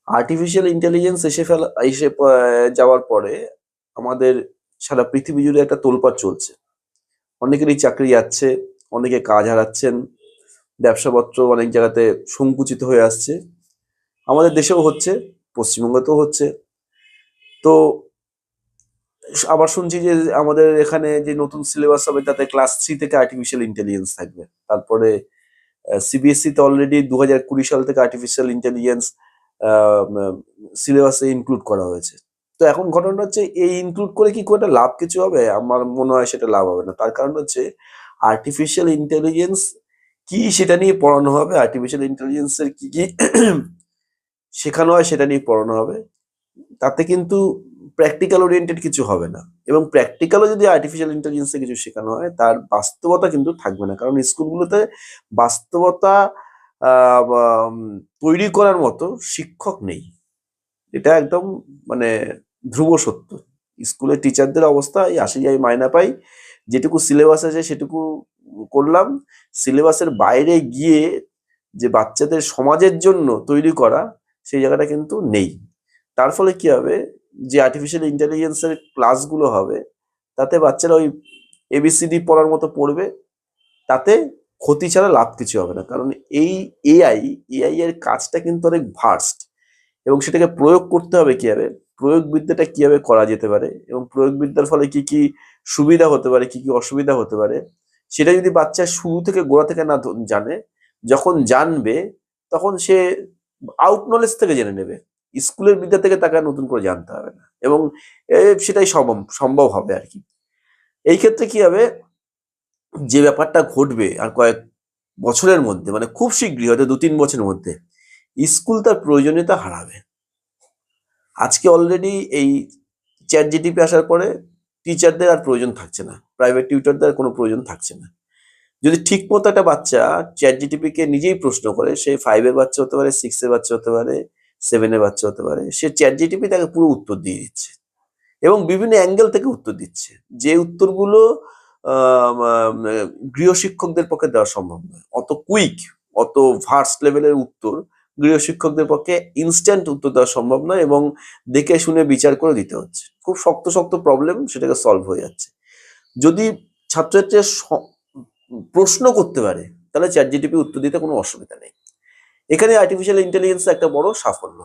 Artificial intelligence যাওয়ার পরে আমাদের সারা পৃথিবী জুড়ে একটা তোলপাড় চলছে। অনেকেরই চাকরি যাচ্ছে, অনেকে কাজ হারাচ্ছেন, ব্যবসাপত্র অনেক জায়গাতে সংকুচিত হয়ে আসছে। আমাদের দেশেও হচ্ছে, পশ্চিমবঙ্গতেও হচ্ছে। তো আবার শুনছি যে আমাদের এখানে যে নতুন সিলেবাস হবে তাতে ক্লাস 3 থেকে আর্টিফিশিয়াল ইন্টেলিজেন্স থাকবে। তারপরে সিবিএসসি তে অলরেডি 2020 সাল থেকে আর্টিফিশিয়াল ইন্টেলিজেন্স সিলেবাসে ইনক্লুড করা হয়েছে। তো এখন ঘটনাটা হচ্ছে, এই ইনক্লুড করে কি খুব একটা লাভ কিছু হবে? আমার মনে হয় সেটা লাভ হবে না। তার কারণ হচ্ছে, আর্টিফিশিয়াল ইন্টেলিজেন্স কি সেটা নিয়ে পড়ানো হবে, আর্টিফিশিয়াল ইন্টেলিজেন্সের কি কি শেখানো হয় সেটা নিয়ে পড়ানো হবে। তাতে কিন্তু প্র্যাকটিক্যাল ওরিয়েন্টেড কিছু হবে না। এবং প্র্যাকটিক্যালও যদি আর্টিফিশিয়াল ইন্টেলিজেন্সে কিছু শেখানো হয়, তার বাস্তবতা কিন্তু থাকবে না। কারণ স্কুলগুলোতে বাস্তবতা বা, তৈরি করার মতো শিক্ষক নেই। এটা একদম মানে ধ্রুব সত্য। স্কুলের টিচারদের অবস্থা, এই আসি যাই মাইনা পাই, যেটুকু সিলেবাস আছে সেটুকু করলাম। সিলেবাসের বাইরে গিয়ে যে বাচ্চাদের সমাজের জন্য তৈরি করা, সেই জায়গাটা কিন্তু নেই। তার ফলে কি হবে, যে আর্টিফিশিয়াল ইন্টেলিজেন্সের ক্লাসগুলো হবে, তাতে বাচ্চারা ওই এবিসিডি পড়ার মতো পড়বে। তাতে ক্ষতি ছাড়া লাভ কিছু হবে না। কারণ এই এআই এআই এর কাজটা কিন্তু অনেক ভার্স্ট, এবং সেটাকে প্রয়োগ করতে হবে কিভাবে, প্রয়োগবিদ্যাটা কিভাবে করা যেতে পারে, এবং প্রয়োগবিদ্যার ফলে কি কি সুবিধা হতে পারে, কি কি অসুবিধা হতে পারে, সেটা যদি বাচ্চা শুরু থেকে গোড়া থেকে না জানে, যখন জানবে তখন সে আউট নলেজ থেকে জেনে নেবে। স্কুলের বিদ্যা থেকে তাকে আর নতুন করে জানতে হবে না। এবং সেটাই সম্ভব সম্ভব হবে আর কি। এই ক্ষেত্রে কি হবে, যে ব্যাপারটা ঘটবে আর কয়েক বছরের মধ্যে, মানে খুব শীঘ্রই, হয়তো 2-3 বছরের মধ্যে, স্কুল তার প্রয়োজনীয়তা হারাবে। আজকে অলরেডি এই চ্যাট জিটিপি আসার পরে টিচারদের আর প্রয়োজন থাকছে না, প্রাইভেট টিউটরদের আর কোনো প্রয়োজন থাকছে না। যদি ঠিক মতো একটা বাচ্চা চ্যাট জিটিপি কে নিজেই প্রশ্ন করে, সে 5-এর বাচ্চা হতে পারে, 6-এর বাচ্চা হতে পারে, 7-এর বাচ্চা হতে পারে, সে চ্যাট জিটিপি তাকে পুরো উত্তর দিয়ে দিচ্ছে, এবং বিভিন্ন অ্যাঙ্গেল থেকে উত্তর দিচ্ছে। যে উত্তরগুলো আম, আম, গৃহশিক্ষকদের পক্ষে দেওয়া সম্ভব নয়। অত কুইক, অত ভার্স্ট লেভেলের উত্তর গৃহশিক্ষকদের পক্ষে ইনস্ট্যান্ট উত্তর দেওয়া সম্ভব নয়, এবং দেখে শুনে বিচার করে দিতে হচ্ছে। খুব শক্ত শক্ত প্রবলেম সেটাকে সলভ হয়ে যাচ্ছে। যদি ছাত্রছাত্রীরা প্রশ্ন করতে পারে, তাহলে চ্যাট জিটিপি উত্তর দিতে কোনো অসুবিধা নেই। এখানে আর্টিফিশিয়াল ইন্টেলিজেন্স একটা বড় সাফল্য।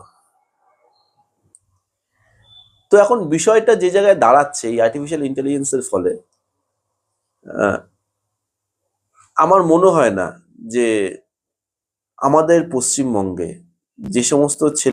তো এখন বিষয়টা যে জায়গায় দাঁড়াচ্ছে এই আর্টিফিশিয়াল ইন্টেলিজেন্সের ফলে, আহ, আমার মনে হয় না যে আমাদের পশ্চিমবঙ্গে যে সমস্ত ছেলে